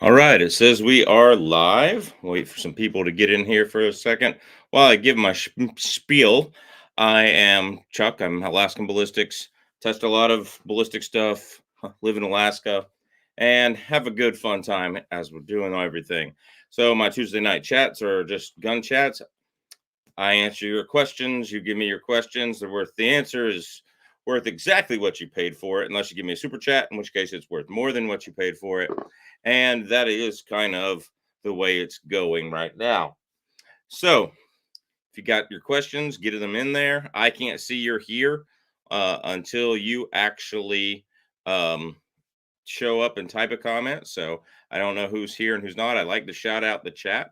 All right, it says we are live. Wait for some people to get in here for a second while I give my spiel. I am Chuck. I'm Alaskan Ballistics. Test a lot of ballistic stuff. Live in Alaska, and have a good fun time as we're doing everything. So my Tuesday night chats are just gun chats. I answer your questions. You give me your questions. The answer is worth exactly what you paid for it, unless you give me a super chat, in which case it's worth more than what you paid for it. And that is kind of the way it's going right now. So if you got your questions, get them in there. I can't see you're here until you actually um, show up and type a comment. So I don't know who's here and who's not. I like to shout out the chat.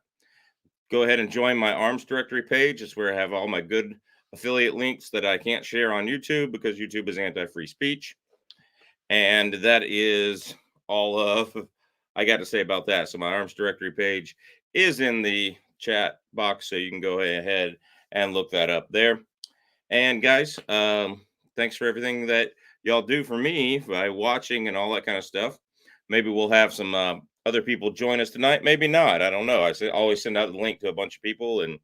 Go ahead and join my arms directory page. It's where I have all my good affiliate links that I can't share on YouTube because YouTube is anti-free speech. And that is all of I got to say about that. So my arms directory page is in the chat box, so you can go ahead and look that up there. And guys, thanks for everything that y'all do for me by watching and all that kind of stuff. Maybe we'll have some other people join us tonight. Maybe not. I don't know. Always send out the link to a bunch of people, and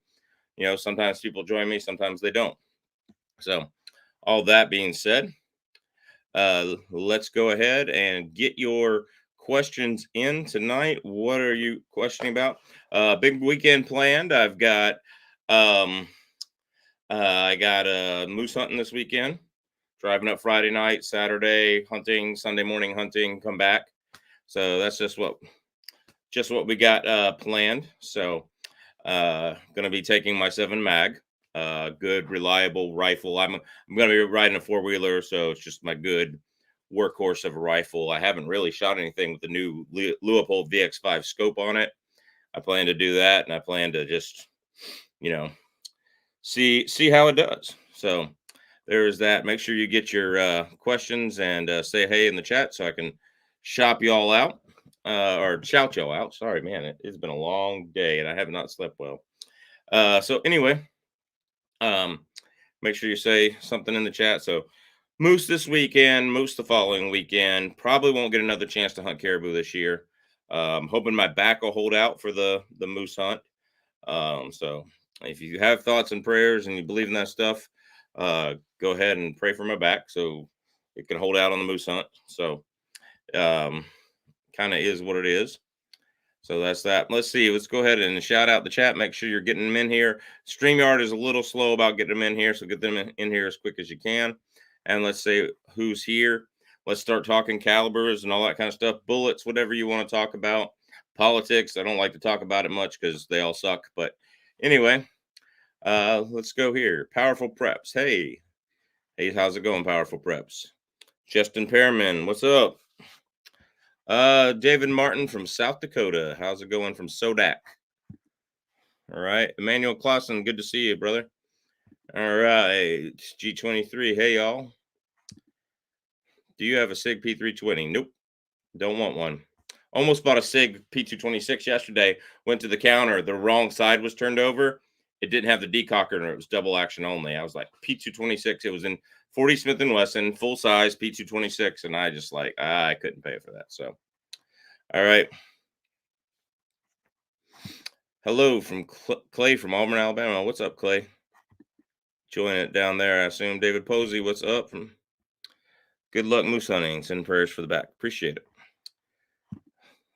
sometimes people join me, sometimes they don't. So, all that being said, let's go ahead and get your questions in tonight. What are you questioning about? Big weekend planned. Um, I got moose hunting this weekend. Driving up Friday night, Saturday hunting, Sunday morning hunting, come back. So that's just what we got planned. So gonna be taking my 7 mag, good reliable rifle. I'm gonna be riding a 4-wheeler, so it's just my good workhorse of a rifle. I haven't really shot anything with the new Leupold VX5 scope on it. I plan to do that, and I plan to just you know see how it does. So there's that. Make sure you get your questions and say hey in the chat so I can shop y'all out or shout y'all out. Sorry, man, it's been a long day and I have not slept well. So anyway, um, make sure you say something in the chat. So moose this weekend, moose the following weekend. Probably won't get another chance to hunt caribou this year. Hoping my back will hold out for the moose hunt. So if you have thoughts and prayers and you believe in that stuff, go ahead and pray for my back so it can hold out on the moose hunt. So kind of is what it is. So that's that. Let's see. Let's go ahead and shout out the chat. Make sure you're getting them in here. StreamYard is a little slow about getting them in here, so get them in here as quick as you can. And let's say who's here. Let's start talking calibers and all that kind of stuff. Bullets, whatever you want to talk about. Politics, I don't like to talk about it much because they all suck. But anyway, let's go here. Powerful Preps. Hey, how's it going, Powerful Preps? Justin Pearman, what's up? David Martin from South Dakota. How's it going from Sodak? All right. Emmanuel Clausen, good to see you, brother. All right. G23. Hey, y'all. Do you have a SIG P320? Nope. Don't want one. Almost bought a SIG P226 yesterday. Went to the counter. The wrong side was turned over. It didn't have the decocker and it was double action only. I was like, P226. It was in 40 Smith & Wesson, full size P226. And I just like, I couldn't pay for that. So, all right. Hello from Clay from Auburn, Alabama. What's up, Clay? Join it down there, I assume. David Posey, what's up? From good luck moose hunting. Send prayers for the back. Appreciate it.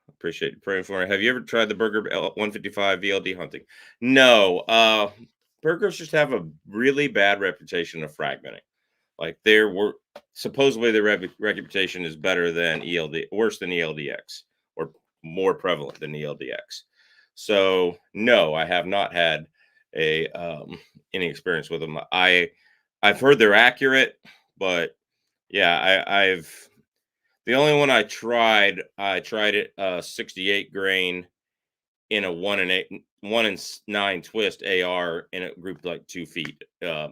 Appreciate you praying for me. Have you ever tried the Burger 155 VLD hunting? No. Burgers just have a really bad reputation of fragmenting. Like supposedly their reputation is better than worse than ELDX, or more prevalent than ELDX. So no, I have not had any experience with them. I've heard they're accurate, but yeah, I've the only one I tried it 68 grain in a 1 and 9 twist AR, and it grouped like 2 feet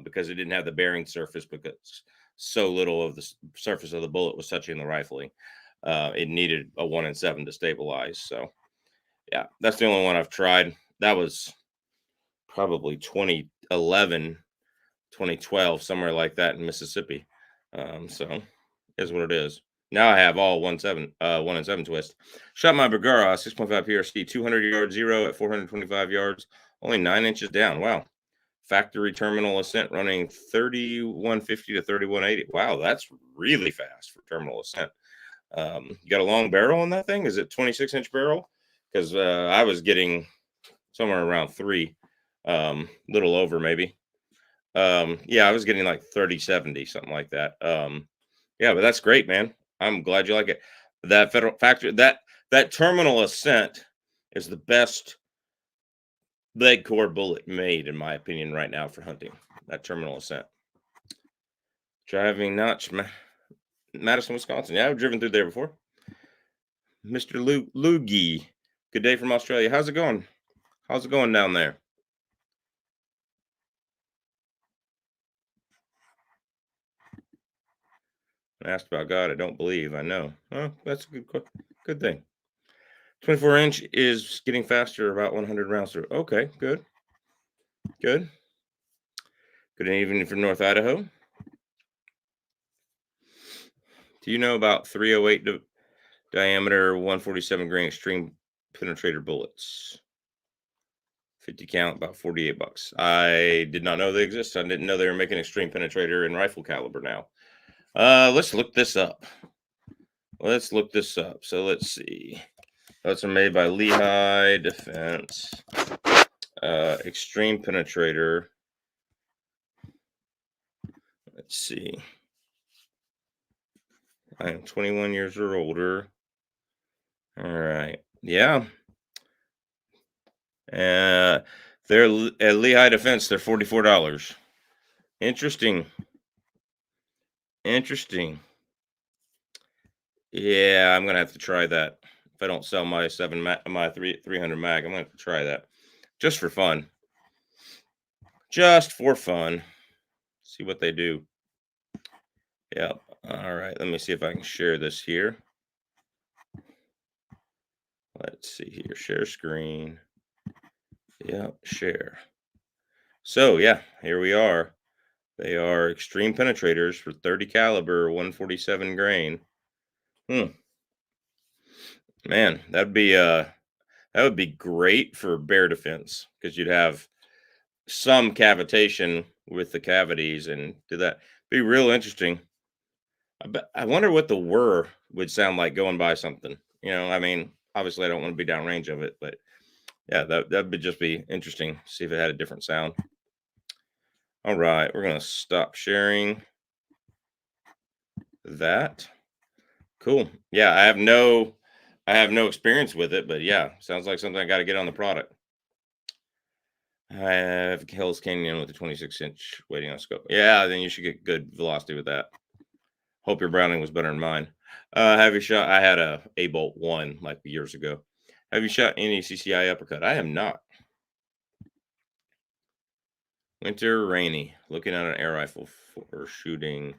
because it didn't have the bearing surface because so little of the surface of the bullet was touching the rifling. It needed a 1 and 7 to stabilize. So yeah, that's the only one I've tried. That was probably 2011, 2012, somewhere like that in Mississippi. So is what it is. Now I have all 1 and 7 twist. Shot my Bergara 6.5 PRC, 200 yards, 0 at 425 yards, only 9 inches down. Wow. Factory terminal ascent running 3150 to 3180. Wow, that's really fast for terminal ascent. You got a long barrel on that thing? Is it 26-inch barrel? Because I was getting somewhere around 3, little over maybe. Yeah, I was getting like 3070, something like that. Yeah, but that's great, man. I'm glad you like it. That federal factory, that terminal ascent is the best leg core bullet made, in my opinion, right now for hunting. That terminal ascent. Driving Notch, Madison, Wisconsin. Yeah, I've driven through there before. Mr. Loogie. Good day from Australia. How's it going? How's it going down there? I asked about God. I don't believe. I know. Oh, that's a good thing. 24-inch is getting faster, about 100 rounds through. Okay, good. Good. Good evening from North Idaho. Do you know about 308 diameter, 147 grain extreme penetrator bullets? 50 count, about 48 bucks. I did not know they exist. I didn't know they were making extreme penetrator in rifle caliber now. Let's look this up. So let's see. Those are made by Lehigh Defense. Extreme penetrator. Let's see. I am 21 years or older. All right. Yeah. They're at Lehigh Defense. They're $44. Interesting. Interesting. Yeah, I'm gonna have to try that. If I don't sell my 300 mag, I'm gonna have to try that just for fun. Just for fun. See what they do. Yep. All right. Let me see if I can share this here. Let's see here. Share screen. Yep. Share. So yeah, here we are. They are extreme penetrators for 30 caliber, 147 grain. Man, that would be great for bear defense because you'd have some cavitation with the cavities and do that. Be real interesting. I wonder what the whir would sound like going by something. I mean, obviously I don't want to be downrange of it, but yeah, that would just be interesting. See if it had a different sound. All right, we're gonna stop sharing that. Cool. Yeah, I have no experience with it, but yeah, sounds like something I got to get on the product. I have Hell's Canyon with a 26-inch waiting on scope. Yeah, then you should get good velocity with that. Hope your Browning was better than mine. Have you shot? I had a Bolt 1 like years ago. Have you shot any CCI uppercut? I have not. Winter rainy. Looking at an air rifle for shooting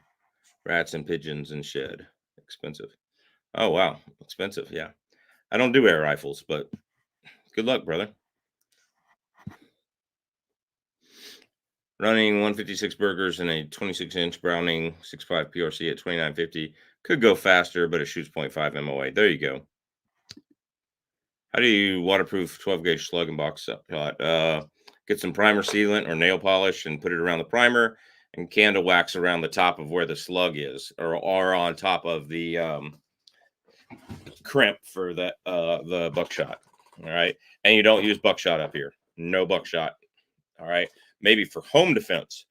rats and pigeons and shed. Expensive. Oh wow, expensive. Yeah, I don't do air rifles, but good luck, brother. Running 156 burgers and a 26-inch Browning 6.5 PRC at 2950. Could go faster, but it shoots 0.5 MOA. There you go. How do you waterproof 12 gauge slug and box shot? Get some primer sealant or nail polish and put it around the primer, and candle wax around the top of where the slug is, or on top of the crimp for the buckshot. All right, and you don't use buckshot up here. No buckshot. All right, maybe for home defense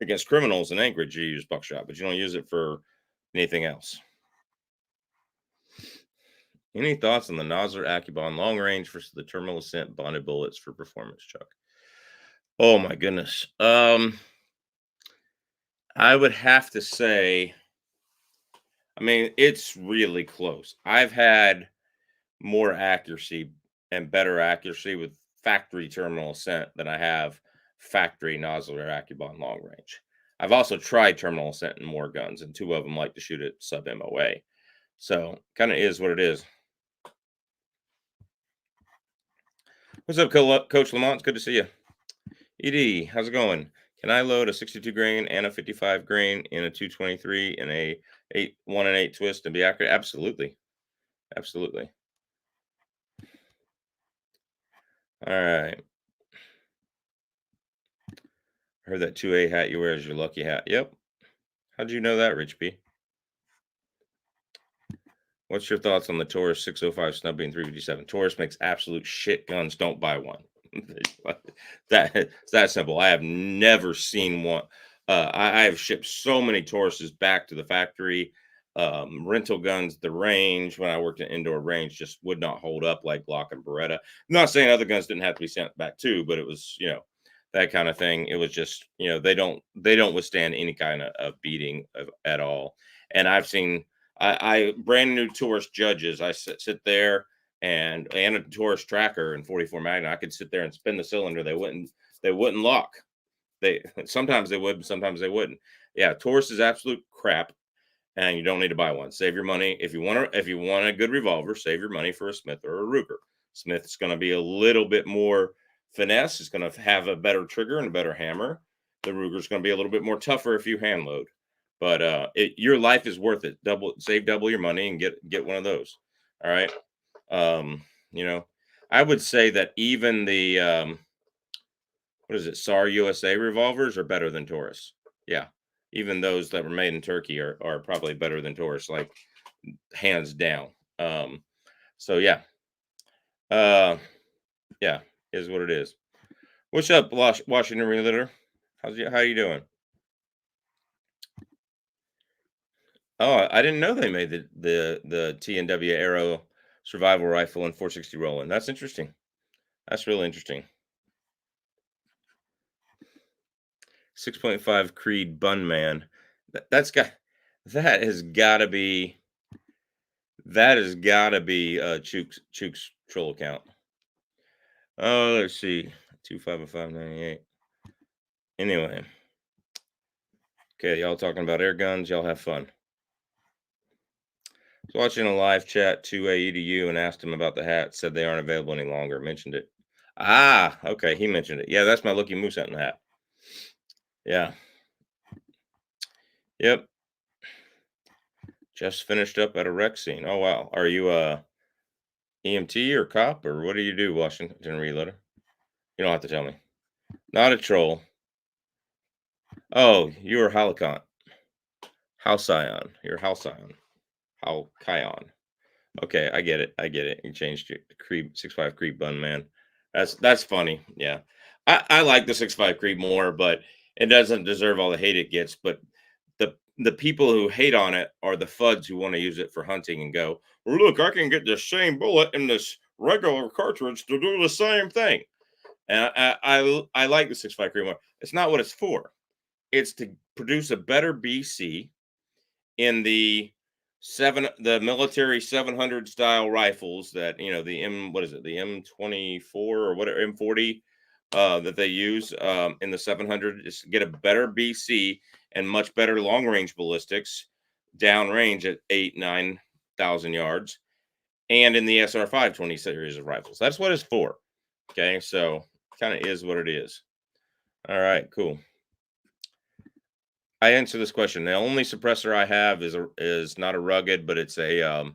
against criminals in Anchorage, you use buckshot, but you don't use it for anything else. Any thoughts on the Nosler Accubon long range versus the terminal ascent bonded bullets for performance, Chuck? Oh my goodness. I would have to say, I mean, it's really close. I've had more accuracy and better accuracy with factory terminal ascent than I have factory Nosler Accubon long range. I've also tried terminal ascent in more guns, and 2 of them like to shoot at sub MOA. So kind of is what it is. What's up, Coach Lamont? It's good to see you. ED, how's it going? Can I load a 62 grain and a 55 grain in a 223 in a 1 and 8 twist to be accurate. Absolutely. Absolutely. All right. Heard that 2A hat you wear is your lucky hat. Yep. How'd you know that, Rich B? What's your thoughts on the Taurus 605 Snub-Bean 357? Taurus makes absolute shit guns. Don't buy one. It's that simple. I have never seen one. I have shipped so many Tauruses back to the factory. Rental guns, the range when I worked in indoor range just would not hold up like Glock and Beretta. Not saying other guns didn't have to be sent back too, but it was that kind of thing. It was just they don't withstand any kind of beating at all. And I've seen I brand new tourist judges. I sit there and a Taurus tracker and 44 Magnum. I could sit there and spin the cylinder. They wouldn't lock. They sometimes they would, sometimes they wouldn't. Yeah, Taurus is absolute crap, and you don't need to buy one. Save your money if you want a good revolver. Save your money for a Smith or a Ruger. Smith is going to be a little bit more finesse. It's going to have a better trigger and a better hammer. The Ruger is going to be a little bit more tougher if you hand load. But your life is worth it. Save double your money and get one of those. All right. Um, I would say that even the what is it, SAR USA revolvers are better than Taurus. Yeah. Even those that were made in Turkey are probably better than Taurus, like hands down. So yeah. Uh yeah, is what it is. What's up, Washington Realtor? How you doing? Oh, I didn't know they made the T&W Arrow survival rifle and 460 Roland. That's interesting. That's really interesting. 6.5 Creed Bunman. That has got to be Chook's troll account. Oh, let's see. 25598. Anyway. Okay, y'all talking about air guns. Y'all have fun. I was watching a live chat to EDU and asked him about the hat. Said they aren't available any longer. Mentioned it. Ah, okay. He mentioned it. Yeah, that's my Lucky Moose hunting hat. Yeah. Yep. Just finished up at a wreck scene. Oh wow. Are you EMT or cop or what do you do, Washington Realtor? You don't have to tell me. Not a troll. Oh, you are Halcyon. Halcyon. You're Halcyon. Halcyon. Okay, I get it. I get it. You changed your Creed 6.5 Creed Bun Man. That's funny. Yeah. I like the 6.5 Creed more, but it doesn't deserve all the hate it gets. But the people who hate on it are the fuds who want to use it for hunting and go, well, look, I can get the same bullet in this regular cartridge to do the same thing. And I like the 6.5 Creed more. It's not what it's for. It's to produce a better BC in the military 700 style rifles that the the M24 or whatever M40 that they use in the 700 is to get a better BC and much better long range ballistics downrange at 8,000-9,000 yards, and in the SR 520 series of rifles. That's what it's for. Okay, so kind of is what it is. All right, cool. I answer this question. The only suppressor I have is not a rugged, but it's a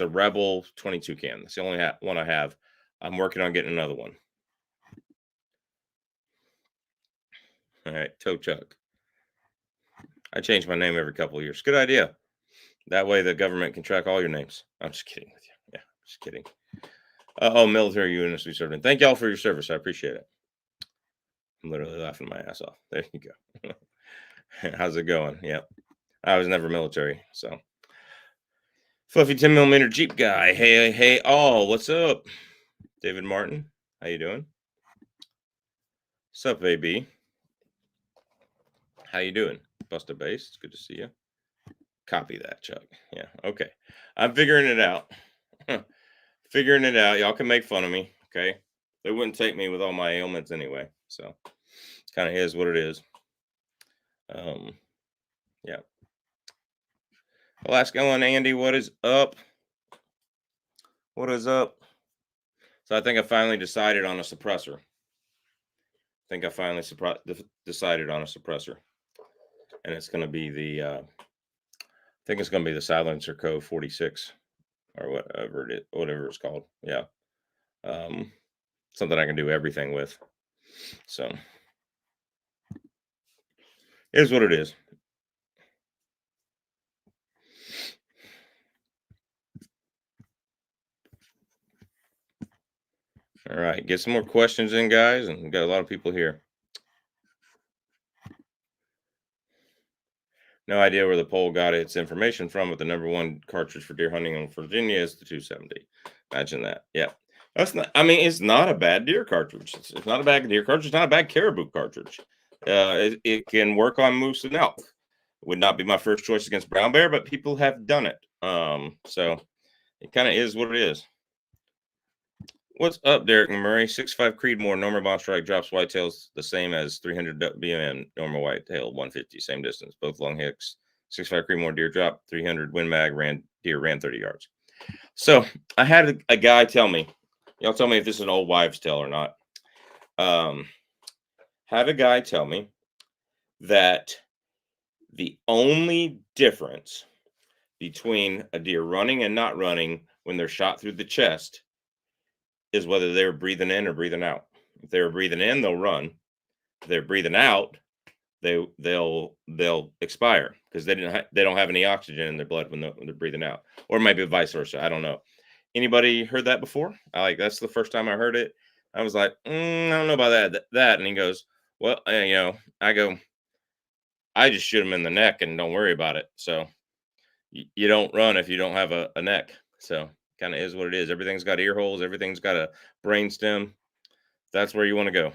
Rebel 22 can. That's the only one I have. I'm working on getting another one. All right, Toe Chuck. I change my name every couple of years. Good idea. That way the government can track all your names. I'm just kidding with you. Yeah, just kidding. Military units we served in. Thank y'all for your service. I appreciate it. I'm literally laughing my ass off. There you go. How's it going? Yep. I was never military, so. Fluffy 10mm Jeep guy. Hey, what's up? David Martin, how you doing? What's up, AB? How you doing? Busta Base, it's good to see you. Copy that, Chuck. Yeah, okay. I'm figuring it out. Figuring it out. Y'all can make fun of me, okay? They wouldn't take me with all my ailments anyway, so kind of is what it is. Yeah. Alaskan Andy, what is up? What is up? So I think I finally decided on a suppressor. Decided on a suppressor, and it's going to be the think it's going to be the Silencer Co 46 or whatever it's called. Yeah. Um, something I can do everything with. So it is what it is. All right, get some more questions in, guys, and we got a lot of people here. No idea where the poll got its information from, but the number one cartridge for deer hunting in Virginia is the 270. Imagine that. Yeah. That's not, I mean, it's not a bad deer cartridge. It's not a bad deer cartridge. It's not a bad caribou cartridge. It can work on moose and elk. Would not be my first choice against brown bear, but people have done it. So it kind of is what it is. What's up, Derek Murray? 6.5 Creedmoor, normal bounce strike, drops whitetails the same as 300 BMN, normal whitetail, 150, same distance, both long hicks. 6.5 Creedmoor deer drop, 300 Win Mag, ran 30 yards. So I had a guy tell me, y'all tell me if this is an old wives' tale or not. Had a guy tell me that the only difference between a deer running and not running when they're shot through the chest is whether they're breathing in or breathing out. If they're breathing in, they'll run. If they're breathing out, they'll expire because they don't have any oxygen in their blood when they're breathing out, or maybe vice versa. I don't know. Anybody heard that before? That's the first time I heard it. I was like, I don't know about that. And he goes, well, I go, I just shoot him in the neck and don't worry about it. So you don't run if you don't have a neck. So kind of is what it is. Everything's got ear holes. Everything's got a brain stem. That's where you want to go.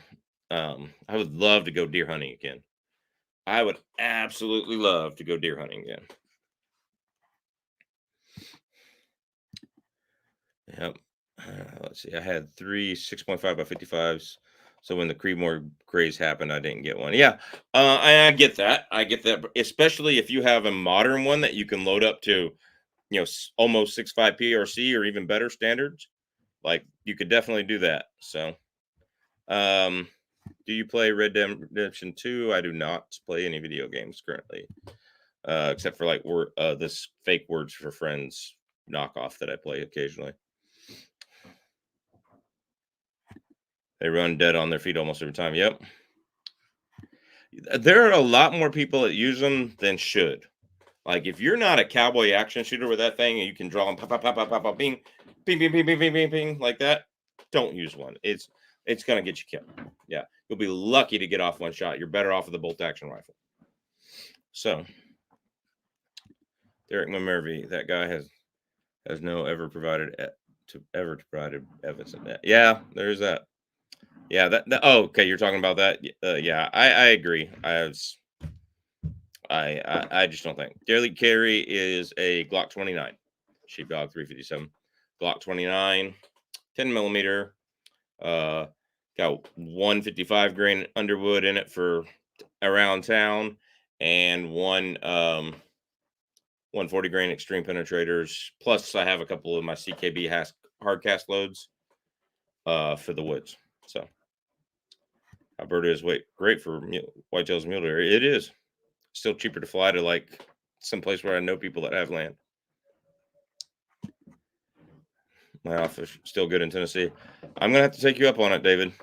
I would love to go deer hunting again. I would absolutely love to go deer hunting again. Yep. Let's see. I had 3 6.5 by 55s. So when the Creedmoor Grays happened, I didn't get one. Yeah, I get that. I get that, especially if you have a modern one that you can load up to, almost 6.5 PRC or even better standards. Like you could definitely do that. So, do you play Red Dead Redemption 2? I do not play any video games currently, except for like this fake Words for Friends knockoff that I play occasionally. They run dead on their feet almost every time. Yep. There are a lot more people that use them than should. Like if you're not a cowboy action shooter with that thing and you can draw them pop, pop, pop, pop, pop, pop, bing, bing, bing, bing, bing, bing, bing, bing, like that, don't use one. It's gonna get you killed. Yeah. You'll be lucky to get off one shot. You're better off with a bolt action rifle. So Derek McMurphy, that guy has no ever provided evidence of that. Yeah, there's that. Yeah, oh, okay, you're talking about that. Yeah, I agree. I just don't think daily carry is a Glock 29, Sheepdog 357, Glock 29, 10 millimeter. Got 155 grain Underwood in it for around town, and 140 grain extreme penetrators. Plus, I have a couple of my CKB hard cast loads for the woods. So Alberta is great for whitetails mule deer. It is still cheaper to fly to like someplace where I know people that have land. My office still good in Tennessee. I'm gonna have to take you up on it, David.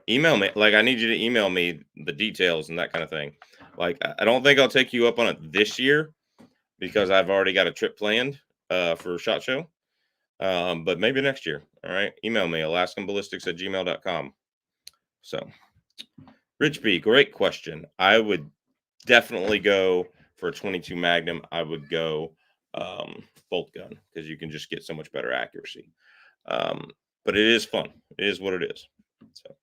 Email me. Like I need you to email me the details and that kind of thing. Like I don't think I'll take you up on it this year because I've already got a trip planned for SHOT Show. But maybe next year. All right. Email me, alaskanballistics@gmail.com. So Rich B, great question. I would definitely go for a 22 Magnum. I would go bolt gun because you can just get so much better accuracy. But it is fun. It is what it is. So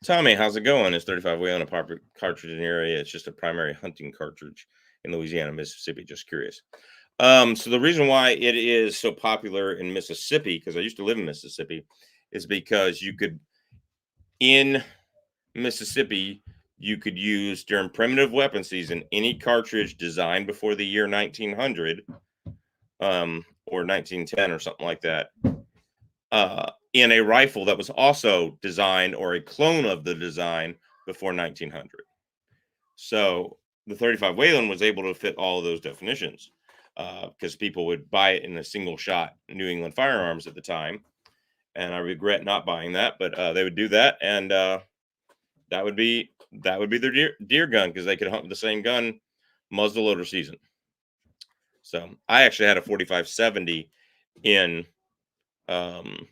Tommy, how's it going? It's 35 Way on a popular cartridge in the area. It's just a primary hunting cartridge in Louisiana, Mississippi. Just curious. So the reason why it is so popular in Mississippi, because I used to live in Mississippi, is because in Mississippi, you could use during primitive weapon season any cartridge designed before the year 1900 or 1910 or something like that in a rifle that was also designed or a clone of the design before 1900. So the 35 Wayland was able to fit all of those definitions because people would buy it in a single shot. New England Firearms at the time, and I regret not buying that, but they would do that, and that would be their deer gun because they could hunt with the same gun muzzleloader season. So I actually had a 4570 in um,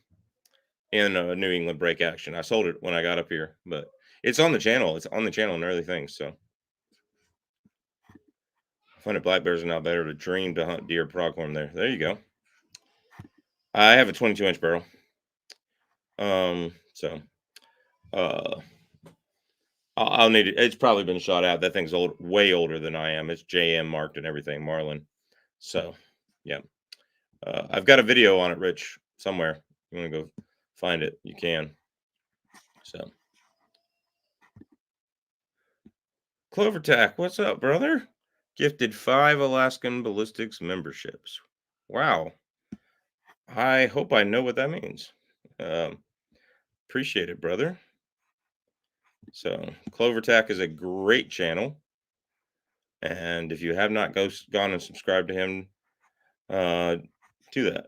in a New England break action. I sold it when I got up here, but it's on the channel. It's on the channel and early things. So I find that black bears are now better to dream to hunt deer pronghorn there. There you go. I have a 22-inch barrel. So I'll need it. It's probably been shot out. That thing's old, way older than I am. It's JM marked and everything, Marlin. So yeah. I've got a video on it, Rich, somewhere. You want to go find it, you can. So Clovertack, what's up, brother? Gifted 5 Alaskan Ballistics memberships. Wow. I hope I know what that means. Appreciate it, brother. So Clovertack is a great channel. And if you have not gone and subscribed to him, do that.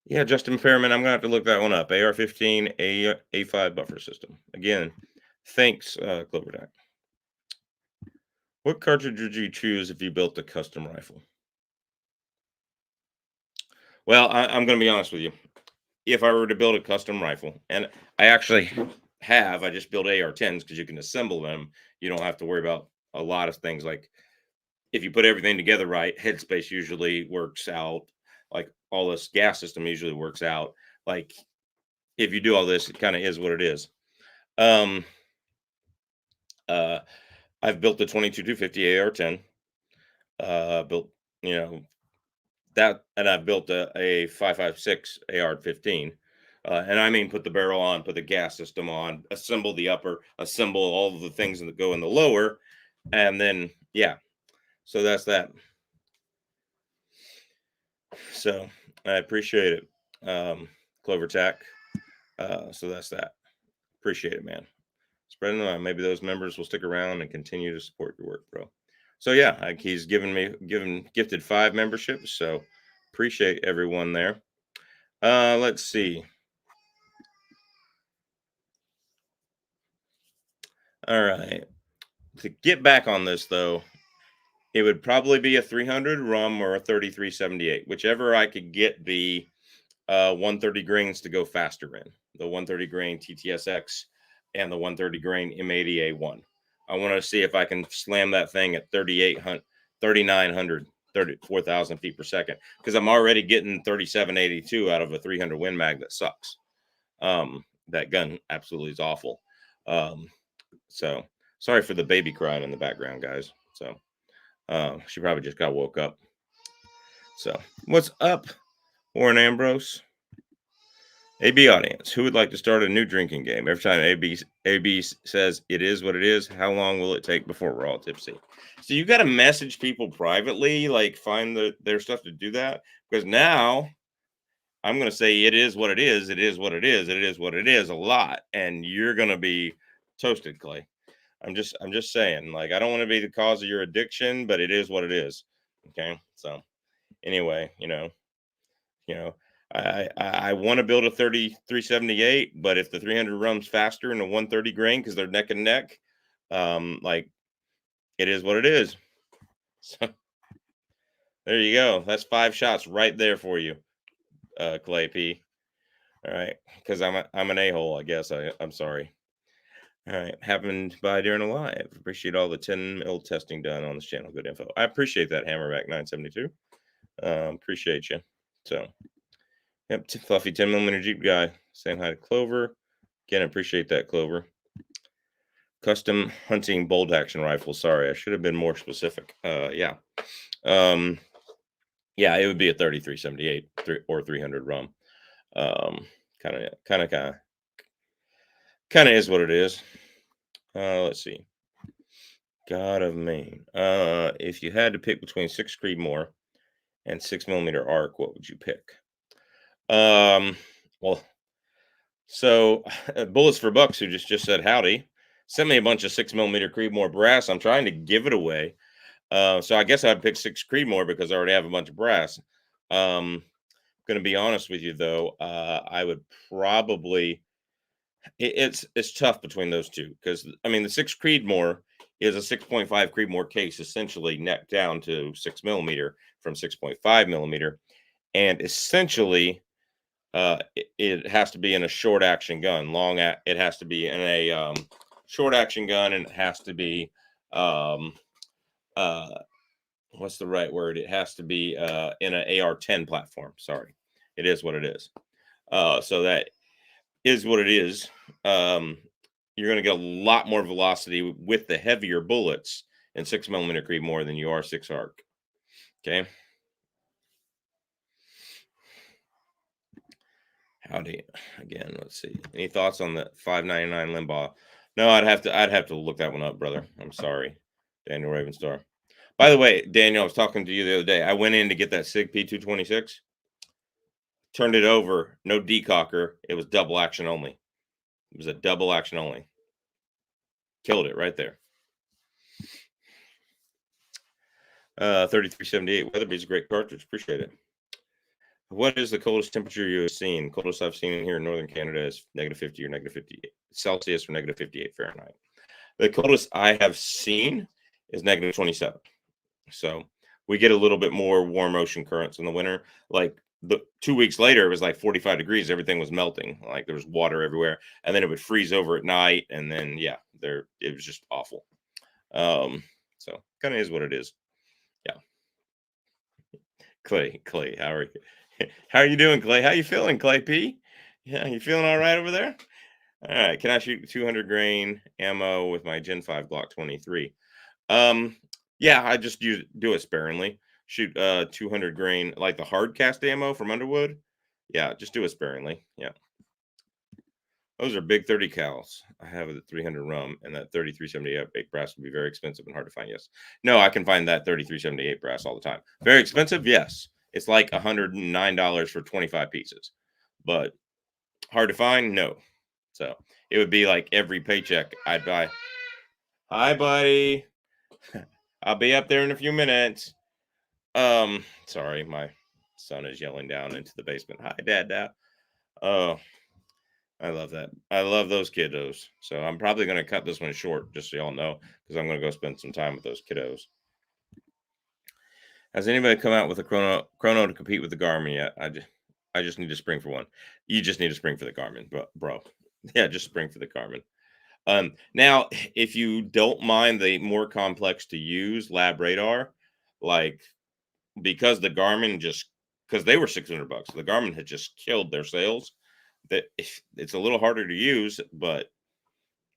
Yeah, Justin Fairman, I'm gonna have to look that one up. AR-15 A5 buffer system. Again, thanks, Clovertack. What cartridge would you choose if you built a custom rifle? Well, I'm going to be honest with you. If I were to build a custom rifle, and I actually have, I just built AR-10s because you can assemble them. You don't have to worry about a lot of things. Like if you put everything together right, headspace usually works out. Like all this gas system usually works out. Like if you do all this, it kind of is what it is. I've built the 22-250 AR-10. Built, you know, that, and I've built a 5.56 AR-15. And I mean, put the barrel on, put the gas system on, assemble the upper, assemble all of the things that go in the lower, and then yeah. So that's that. So I appreciate it, Clovertack. So that's that. Appreciate it, man. Spreading the line. Maybe those members will stick around and continue to support your work, bro. So yeah, he's gifted 5 memberships. So appreciate everyone there. Let's see. All right. To get back on this though, it would probably be a 300 rum or a 3378, whichever I could get the 130 grains to go faster in. The 130 grain TTSX and the 130 grain M80A1. I want to see if I can slam that thing at 3,800, 3,900, 34,000 feet per second because I'm already getting 3782 out of a 300 Win Mag that sucks. That gun absolutely is awful. So sorry for the baby crying in the background, guys. So she probably just got woke up. So what's up, Warren Ambrose? AB audience, who would like to start a new drinking game? Every time AB says it is what it is, how long will it take before we're all tipsy? So you got to message people privately, like find their stuff to do that. Because now I'm going to say it is what it is. It is what it is. It is what it is a lot. And you're going to be toasted, Clay. I'm just saying, like, I don't want to be the cause of your addiction, but it is what it is. Okay. So anyway, I want to build a 3378, but if the 300 rum's faster and a 130 grain because they're neck and neck, like it is what it is. So there you go. That's 5 shots right there for you, Clay P. All right, because I'm an a-hole, I guess. I'm sorry. All right, happened by during a live. Appreciate all the 10 mil testing done on this channel. Good info. I appreciate that, Hammerback 972. Appreciate you. So. Yep, Fluffy 10 millimeter Jeep guy saying hi to Clover. Again, appreciate that, Clover. Custom hunting bolt action rifle. Sorry, I should have been more specific. Yeah. Yeah, it would be a 3378 or 300 rum. Kind of is what it is. Let's see. God of Maine. If you had to pick between 6 Creedmoor and 6 millimeter arc, what would you pick? Well, so Bullets for Bucks, who just said howdy, sent me a bunch of 6mm Creedmoor brass. I'm trying to give it away. So I guess I'd pick 6 Creedmoor because I already have a bunch of brass. Going to be honest with you though, I would probably it's tough between those two because I mean the 6 Creedmoor is a 6.5 Creedmoor case, essentially neck down to 6mm from 6.5mm, and essentially it has to be in a short action gun. It has to be in a short action gun, and it has to be um, uh, what's the right word? It has to be in an AR-10 platform. Sorry, it is what it is. So that is what it is. You're going to get a lot more velocity with the heavier bullets in 6mm Creedmoor than you are 6 arc. Okay. Howdy again. Let's see. Any thoughts on the 599 Limbaugh? No, I'd have to look that one up, brother. I'm sorry, Daniel Ravenstar. By the way, Daniel, I was talking to you the other day. I went in to get that SIG P226, turned it over, no decocker. It was double action only. It was a double action only. Killed it right there. 3378 Weatherby's a great cartridge. Appreciate it. What is the coldest temperature you have seen? Coldest I've seen here in northern Canada is -50 or -58 Celsius or -58 Fahrenheit. The coldest I have seen is -27. So we get a little bit more warm ocean currents in the winter. Like the 2 weeks later, it was like 45 degrees. Everything was melting. Like there was water everywhere. And then it would freeze over at night. And then, yeah, it was just awful. So kind of is what it is. Yeah. Clay, how are you? How are you doing, Clay? How you feeling, Clay P? Yeah, you feeling all right over there? All right. Can I shoot 200 grain ammo with my Gen 5 Glock 23? Yeah, I just do it sparingly. Shoot 200 grain, like the hard cast ammo from Underwood. Yeah, just do it sparingly. Yeah. Those are big 30 cals. I have a 300 rum, and that 3378 big brass would be very expensive and hard to find. Yes. No, I can find that 3378 brass all the time. Very expensive. Yes. It's like $109 for 25 pieces, but hard to find. No. So it would be like every paycheck I'd buy. Hi, buddy. I'll be up there in a few minutes. Sorry, my son is yelling down into the basement. Hi, Dad. Oh, I love that. I love those kiddos. So I'm probably going to cut this one short, just so y'all know, because I'm going to go spend some time with those kiddos. Has anybody come out with a chrono to compete with the Garmin yet? I just need to spring for one. You just need to spring for the Garmin, bro. Yeah, just spring for the Garmin. Now, if you don't mind the more complex to use lab radar, like because the Garmin because they were $600, the Garmin had just killed their sales. That it's a little harder to use, but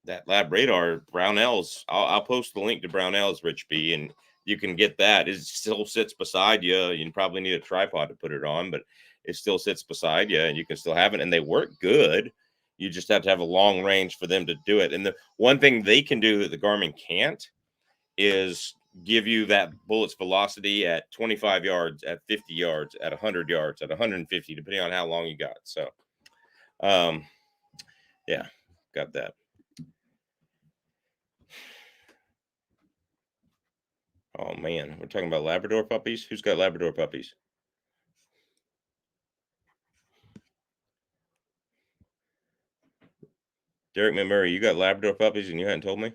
that lab radar, Brownell's, I'll post the link to Brownell's, Rich B, and you can get that. It still sits beside you. You probably need a tripod to put it on, but it still sits beside you, and you can still have it, and they work good. You just have to have a long range for them to do it. And the one thing they can do that the Garmin can't is give you that bullet's velocity at 25 yards, at 50 yards, at 100 yards, at 150, depending on how long you got. So, yeah, got that. Oh man, we're talking about Labrador puppies. Who's got Labrador puppies? Derek McMurray, you got Labrador puppies and you hadn't told me?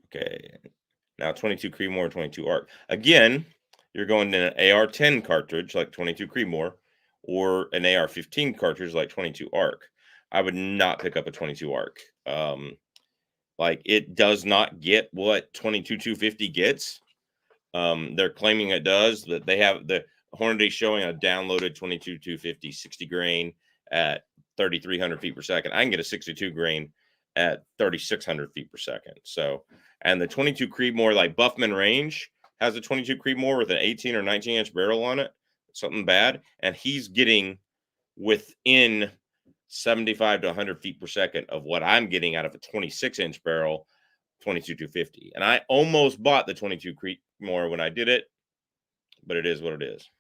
Okay. Now 22 Creedmoor, 22 ARC. Again, you're going to an AR-10 cartridge like 22 Creedmoor or an AR-15 cartridge like 22 ARC. I would not pick up a 22 ARC. Like it does not get what 22-250 gets. They're claiming it does. That they have the Hornady showing a downloaded 22-250 60 grain at 3,300 feet per second. I can get a 62 grain at 3,600 feet per second. So, and the 22 Creedmoor, like Buffman Range, has a 22 Creedmoor with an 18 or 19-inch barrel on it, something bad, and he's getting within 75 to 100 feet per second of what I'm getting out of a 26-inch barrel 22-250. And I almost bought the 22 Creedmoor when I did it, but it is what it is.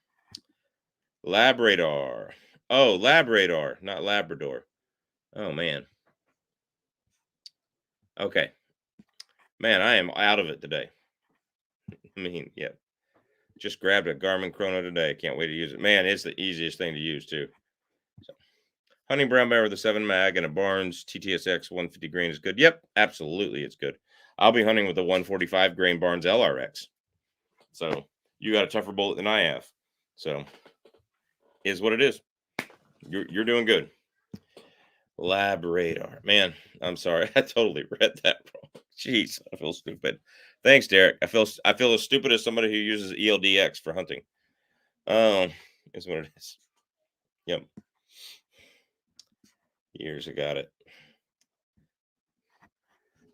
Lab radar. Oh, lab radar, not Labrador. Oh man. Okay. Man, I am out of it today. I mean, yeah. Just grabbed a Garmin Chrono today. Can't wait to use it. Man, it's the easiest thing to use too. So, hunting brown bear with a 7 mag and a Barnes TTSX 150 grain is good. Yep, absolutely, it's good. I'll be hunting with a 145 grain Barnes LRX. So you got a tougher bullet than I have. So is what it is. You're doing good. Lab radar. Man, I'm sorry. I totally read that wrong. Jeez, I feel stupid. Thanks, Derek. I feel as stupid as somebody who uses ELDX for hunting. Is what it is. Yep. Years I got it.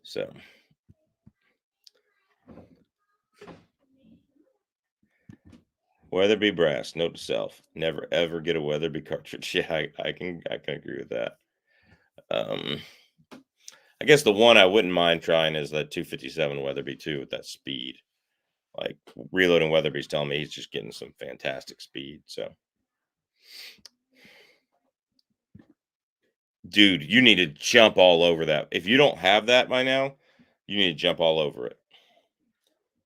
So Weatherby brass. Note to self: never ever get a Weatherby cartridge. Yeah, I can agree with that. Um, I guess the one I wouldn't mind trying is that 257 Weatherby too with that speed. Like reloading Weatherby's telling me he's just getting some fantastic speed. So, dude, you need to jump all over that. If you don't have that by now, you need to jump all over it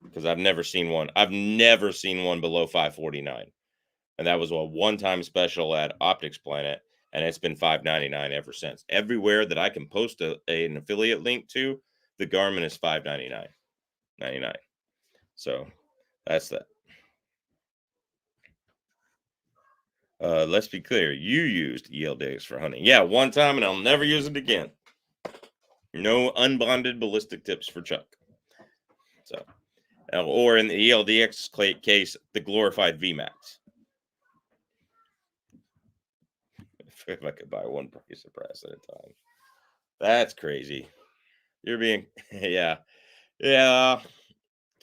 because I've never seen one. I've never seen one below 549, and that was a one-time special at Optics Planet, and it's been 599 ever since. Everywhere that I can post an affiliate link to, the Garmin is 599.99. So that's that. Let's be clear. You used ELDX for hunting. Yeah, one time, and I'll never use it again. No unbonded ballistic tips for Chuck. So, or in the ELDX case, the glorified VMAX. If I could buy one price of brass at a time, that's crazy. You're being, yeah, yeah.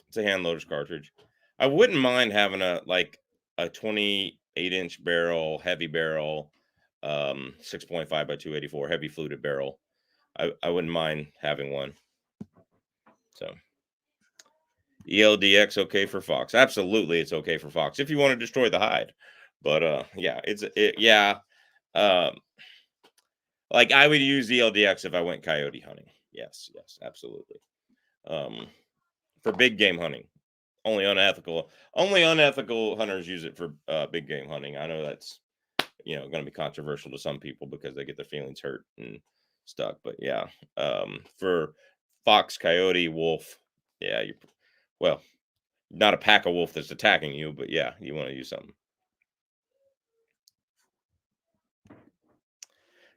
It's a hand loader's cartridge. I wouldn't mind having a 28-inch barrel, heavy barrel, 6.5 by 284 heavy fluted barrel. I wouldn't mind having one. So ELDX okay for Fox. Absolutely, it's okay for Fox if you want to destroy the hide. But yeah, yeah. Um, like I would use ELDX if I went coyote hunting. Yes, yes, absolutely. Um, for big game hunting. Only unethical hunters use it for big game hunting. I know that's going to be controversial to some people because they get their feelings hurt and stuck. But yeah, for fox, coyote, wolf, yeah, well, not a pack of wolf that's attacking you, but yeah, you want to use something.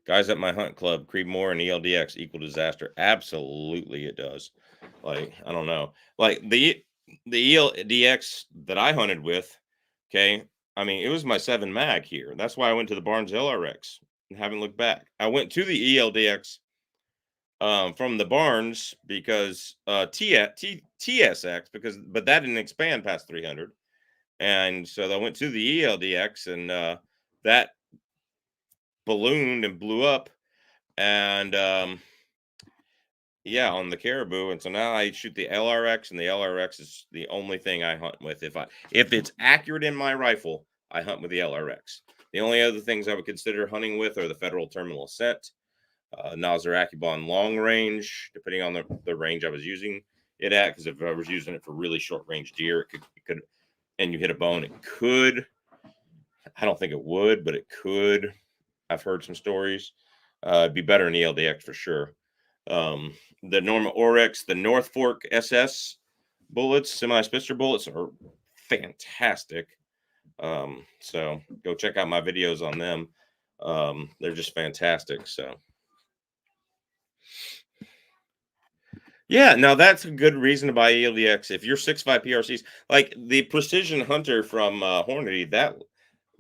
Guys at my hunt club, Creedmoor and ELDX equal disaster. Absolutely, it does. Like I don't know, like the ELDX that I hunted with. Okay, I mean it was my 7 mag here. That's why I went to the Barnes LRX and haven't looked back. I went to the ELDX from the Barnes because TSX but that didn't expand past 300, and so I went to the ELDX and that ballooned and blew up and yeah, on the caribou, and so now I shoot the LRX, and the LRX is the only thing I hunt with. If it's accurate in my rifle, I hunt with the LRX. The only other things I would consider hunting with are the Federal Terminal Scent, Nosler Akubon long range, depending on the range I was using it at. Because if I was using it for really short range deer, it could, and you hit a bone, it could. I don't think it would, but it could. I've heard some stories. It'd be better in ELDX for sure. The Norma Oryx, the North Fork SS bullets, semi-Spitzer bullets are fantastic. So go check out my videos on them. They're just fantastic. So yeah, now that's a good reason to buy ELDX. If you're 6.5 PRCs, like the Precision Hunter from Hornady, that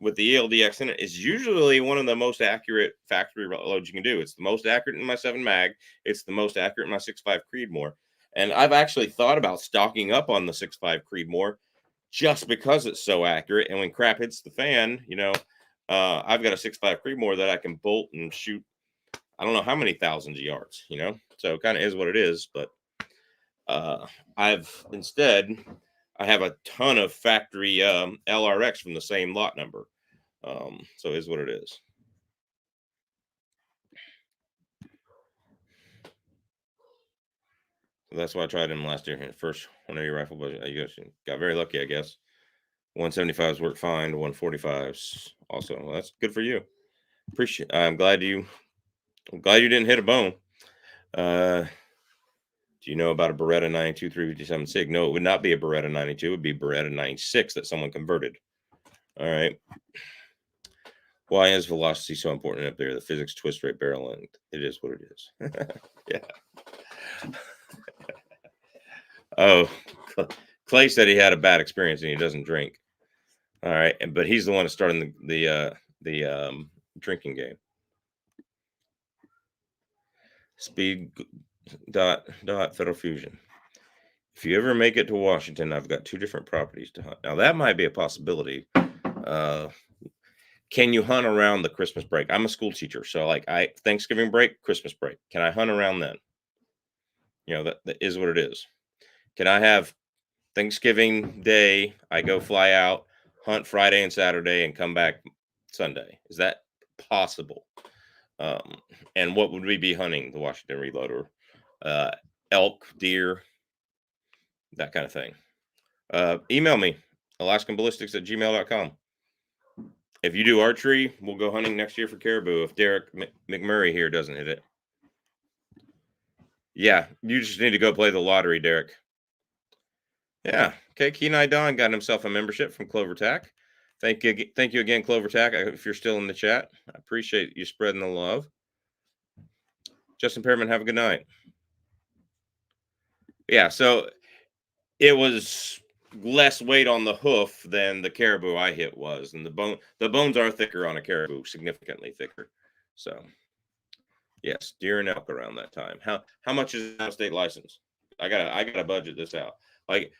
with the ELDX in it is usually one of the most accurate factory loads you can do. It's the most accurate in my 7 mag. It's the most accurate in my 6.5 Creedmoor. And I've actually thought about stocking up on the 6.5 Creedmoor just because it's so accurate. And when crap hits the fan, I've got a 6.5 Creedmoor that I can bolt and shoot. I don't know how many thousands of yards, so it kind of is what it is. But I've instead, I have a ton of factory LRX from the same lot number. So it is what it is. That's why I tried him last year. First one of your rifle budget. I guess got very lucky, I guess. 175s worked fine. 145s also. Well, that's good for you. Appreciate. I'm glad you didn't hit a bone. Do you know about a Beretta 92 357 SIG? No, it would not be a Beretta 92. It would be Beretta 96 that someone converted. All right. Why is velocity so important up there? The physics, twist rate, barrel length. It is what it is. Yeah. Oh, Clay said he had a bad experience and he doesn't drink. All right, but he's the one that started the drinking game. Speed Federal Fusion. If you ever make it to Washington, I've got 2 different properties to hunt. Now that might be a possibility. Can you hunt around the Christmas break? I'm a school teacher, so like Thanksgiving break, Christmas break. Can I hunt around then? You know, that is what it is. Can I have Thanksgiving Day, I go fly out, hunt Friday and Saturday, and come back Sunday? Is that possible? And what would we be hunting? The Washington Reloader, elk, deer, that kind of thing. Email me, AlaskanBallistics@gmail.com. If you do archery, we'll go hunting next year for caribou if Derek McMurray here doesn't hit it. Yeah, you just need to go play the lottery, Derek. Yeah. Okay. Kenai Don got himself a membership from Clover Tack. Thank you again, Clover Tack. If you're still in the chat, I appreciate you spreading the love. Justin Pearman, have a good night. Yeah. So it was less weight on the hoof than the caribou I hit was, and the bones are thicker on a caribou, significantly thicker. So yes, deer and elk around that time. How much is out of state license? I gotta budget this out. Like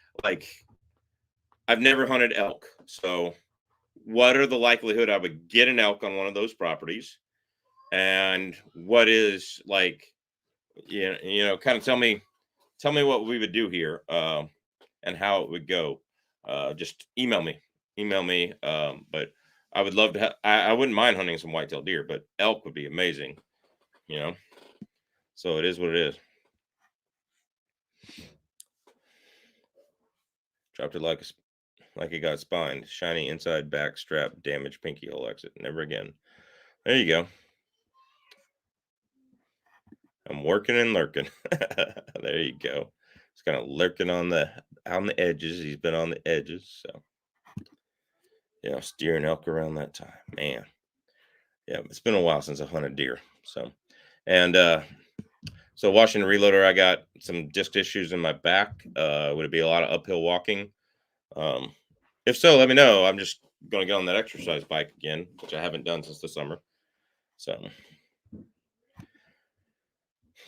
I've never hunted elk, so what are the likelihood I would get an elk on one of those properties, and what is like, kind of tell me what we would do here, and how it would go. Just email me. But I would love to. I wouldn't mind hunting some whitetail deer, but elk would be amazing. So it is what it is. Dropped it like it got spined. Shiny inside back strap, damaged pinky hole exit. Never again. There you go. I'm working and lurking. There you go. He's kind of lurking on the edges. He's been on the edges. So yeah, steering elk around that time. Man. Yeah, it's been a while since I hunted deer. So so Washington Reloader, I got some disc issues in my back. Would it be a lot of uphill walking? If so, let me know. I'm just gonna get on that exercise bike again, which I haven't done since the summer. So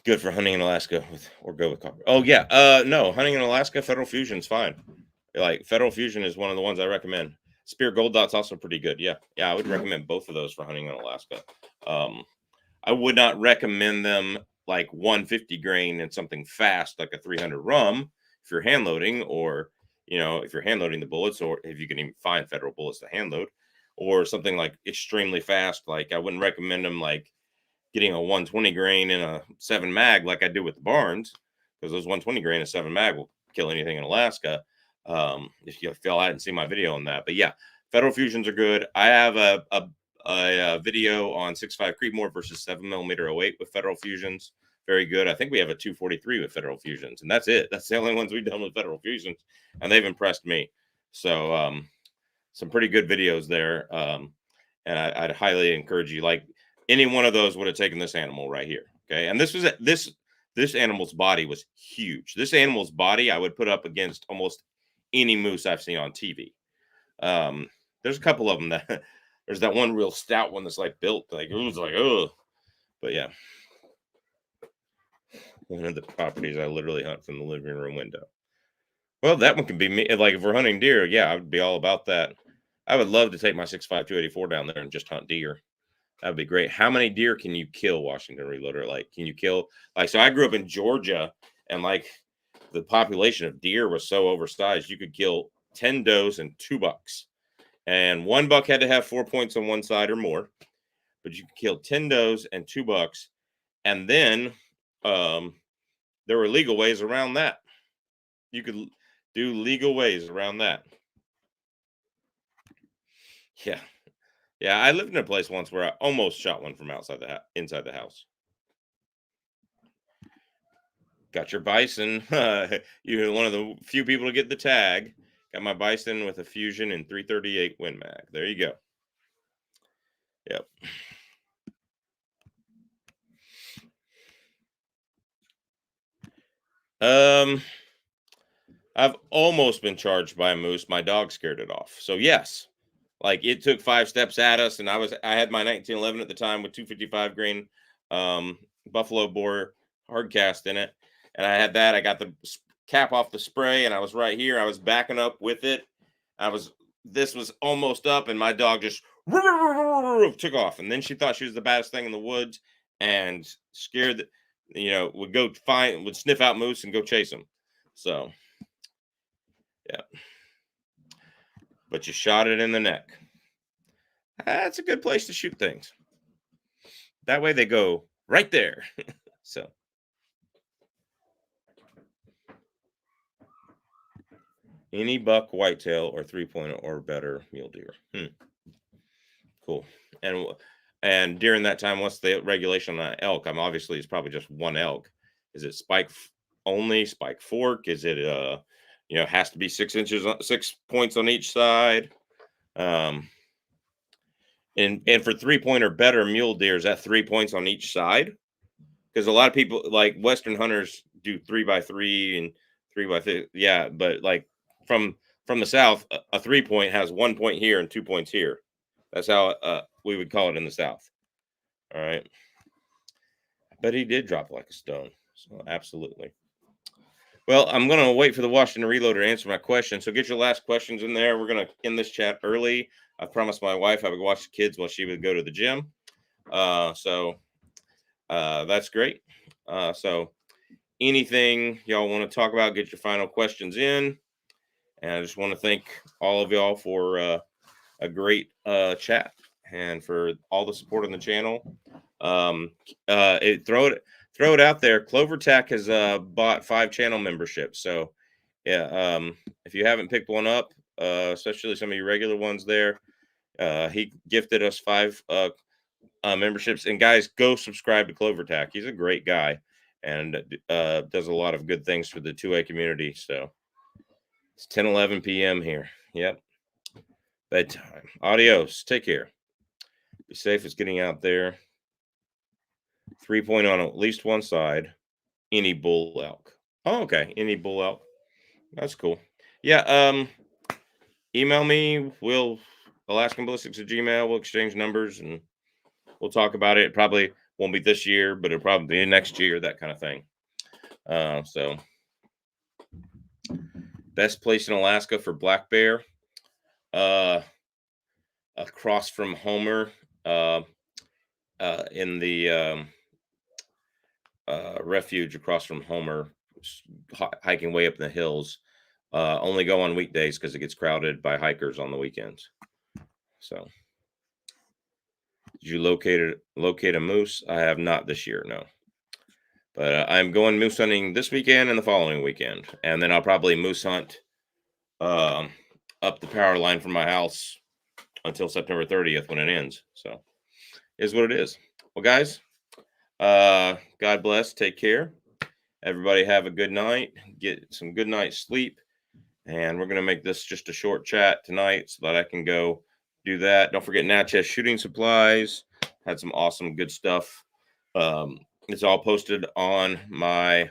good for hunting in Alaska or go with copper. Oh yeah, no, hunting in Alaska, Federal Fusion is fine. Like Federal Fusion is one of the ones I recommend. Spear Gold Dot's also pretty good. Yeah, I would recommend both of those for hunting in Alaska. I would not recommend them like 150 grain and something fast like a 300 rum if you're hand loading, or if you're hand loading the bullets, or if you can even find Federal bullets to hand load, or something like extremely fast. Like I wouldn't recommend them like getting a 120 grain in a 7 mag like I do with the Barnes, because those 120 grain and 7 mag will kill anything in Alaska. If you feel I hadn't seen my video on that, but yeah, Federal Fusions are good. I have a video on 6.5 Creedmoor versus 7mm 08 with Federal Fusions. Very good. I think we have a 243 with Federal Fusions, and that's it. That's the only ones we've done with Federal Fusions, and they've impressed me. So some pretty good videos there. And I'd highly encourage you. Like any one of those would have taken this animal right here. Okay, and this animal's body was huge. This animal's body I would put up against almost any moose I've seen on TV. There's a couple of them that there's that one real stout one that's like built like it was like, oh, but yeah, one of the properties I literally hunt from the living room window. Well, that one can be me. Like if we're hunting deer, yeah, I would be all about that. I would love to take my 6.5 284 down there and just hunt deer. That would be great. How many deer can you kill, Washington Reloader? Like, can you kill? Like, so I grew up in Georgia, and like the population of deer was so oversized, you could kill 10 does and 2 bucks. And 1 buck had to have 4 points on one side or more, but you could kill 10 does and 2 bucks. And then there were legal ways around that. You could do legal ways around that. Yeah. Yeah, I lived in a place once where I almost shot one from outside the inside the house. Got your bison. You're one of the few people to get the tag. Got my bison with a Fusion and 338 Win Mag. There you go. Yep. I've almost been charged by a moose. My dog scared it off. So yes, like it took 5 steps at us, and I had my 1911 at the time with 255 grain buffalo bore hard cast in it, and I had that. I got the cap off the spray, and I was right here. I was backing up with it. This was almost up, and my dog just took off, and then she thought she was the baddest thing in the woods, and scared that would sniff out moose and go chase them. So yeah, but you shot it in the neck. That's a good place to shoot things. That way they go right there. So any buck, whitetail, or 3-point or better mule deer. Cool. And during that time, what's the regulation on elk? Obviously it's probably just one elk. Is it spike only, spike fork? Is it has to be 6 inches, 6 points on each side? And for 3-point or better mule deer, is that 3 points on each side? Because a lot of people, like Western hunters, do 3x3 and 3x3. Yeah, but like from the South, a 3-point has 1 point here and 2 points here. That's how we would call it in the South. All right. But he did drop like a stone. So absolutely. Well, I'm going to wait for the Washington Reloader to answer my question. So get your last questions in there. We're going to end this chat early. I promised my wife I would watch the kids while she would go to the gym. So that's great. So anything y'all want to talk about, get your final questions in. And I just want to thank all of y'all for a great chat and for all the support on the channel. Throw it out there. CloverTac has bought 5 channel memberships. So yeah, if you haven't picked one up, especially some of your regular ones there, he gifted us 5 memberships. And guys, go subscribe to CloverTac. He's a great guy and does a lot of good things for the 2A community. So it's 10:11 p.m. here. Yep. Bedtime. Adios. Take care. Be safe. It's getting out there. 3-point on at least one side. Any bull elk. Oh, okay. Any bull elk. That's cool. Yeah. Email me. We'll Alaskan Ballistics at Gmail. We'll exchange numbers and we'll talk about it. Probably won't be this year, but it'll probably be next year. That kind of thing. So best place in Alaska for black bear. Across from Homer. In the refuge across from Homer, hiking way up in the hills. Only go on weekdays because it gets crowded by hikers on the weekends. So, did you locate a moose? I have not this year, no. But I'm going moose hunting this weekend and the following weekend, and then I'll probably moose hunt up the power line from my house until September 30th when it ends. So, is what it is. Well, guys, God bless. Take care. Everybody have a good night. Get some good night's sleep. And we're going to make this just a short chat tonight so that I can go do that. Don't forget Natchez Shooting Supplies. Had some awesome good stuff. It's all posted on my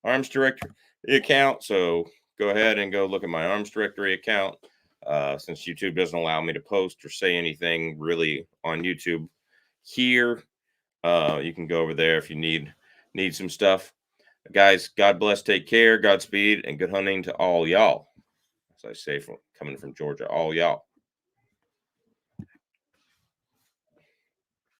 Arms Directory account. So go ahead and go look at my Arms Directory account. Since YouTube doesn't allow me to post or say anything really on YouTube here, you can go over there if you need some stuff. Guys, God bless, take care, Godspeed, and good hunting to all y'all. As I say, coming from Georgia, all y'all.